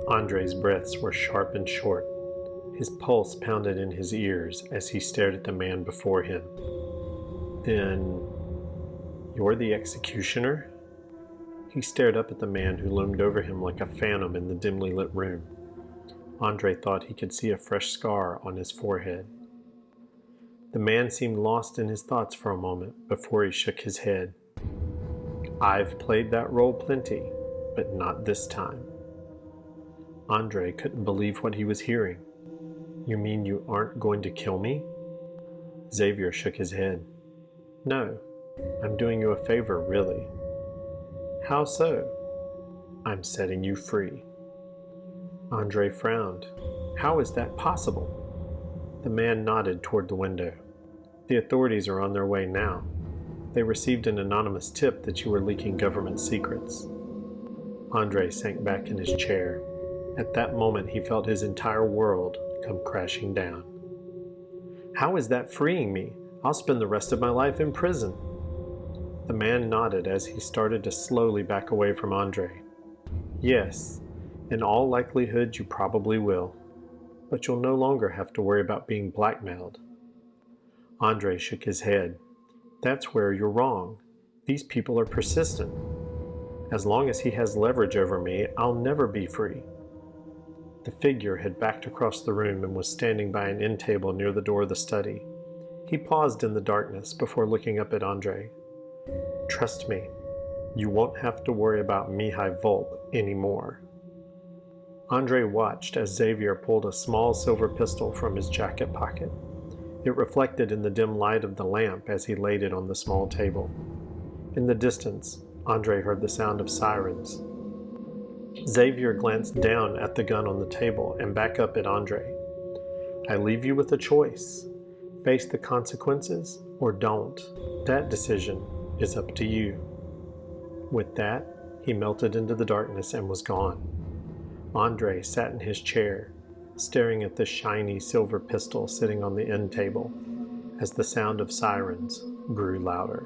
Andre's breaths were sharp and short. His pulse pounded in his ears as he stared at the man before him. Then, you're the executioner? He stared up at the man who loomed over him like a phantom in the dimly lit room. Andre thought he could see a fresh scar on his forehead. The man seemed lost in his thoughts for a moment before he shook his head. I've played that role plenty, but not this time. Andre couldn't believe what he was hearing. You mean you aren't going to kill me? Xavier shook his head. No, I'm doing you a favor, really. How so? I'm setting you free. Andre frowned. How is that possible? The man nodded toward the window. The authorities are on their way now. They received an anonymous tip that you were leaking government secrets. Andre sank back in his chair. At that moment, he felt his entire world come crashing down. How is that freeing me? I'll spend the rest of my life in prison. The man nodded as he started to slowly back away from Andre. Yes, in all likelihood you probably will, but you'll no longer have to worry about being blackmailed. Andre shook his head. That's where you're wrong. These people are persistent. As long as he has leverage over me, I'll never be free. The figure had backed across the room and was standing by an end table near the door of the study. He paused in the darkness before looking up at Andre. Trust me, you won't have to worry about Mihai Volp anymore. Andre watched as Xavier pulled a small silver pistol from his jacket pocket. It reflected in the dim light of the lamp as he laid it on the small table. In the distance, Andre heard the sound of sirens. Xavier glanced down at the gun on the table and back up at Andre. I leave you with a choice. Face the consequences or don't. That decision is up to you. With that, he melted into the darkness and was gone. Andre sat in his chair, staring at the shiny silver pistol sitting on the end table, as the sound of sirens grew louder.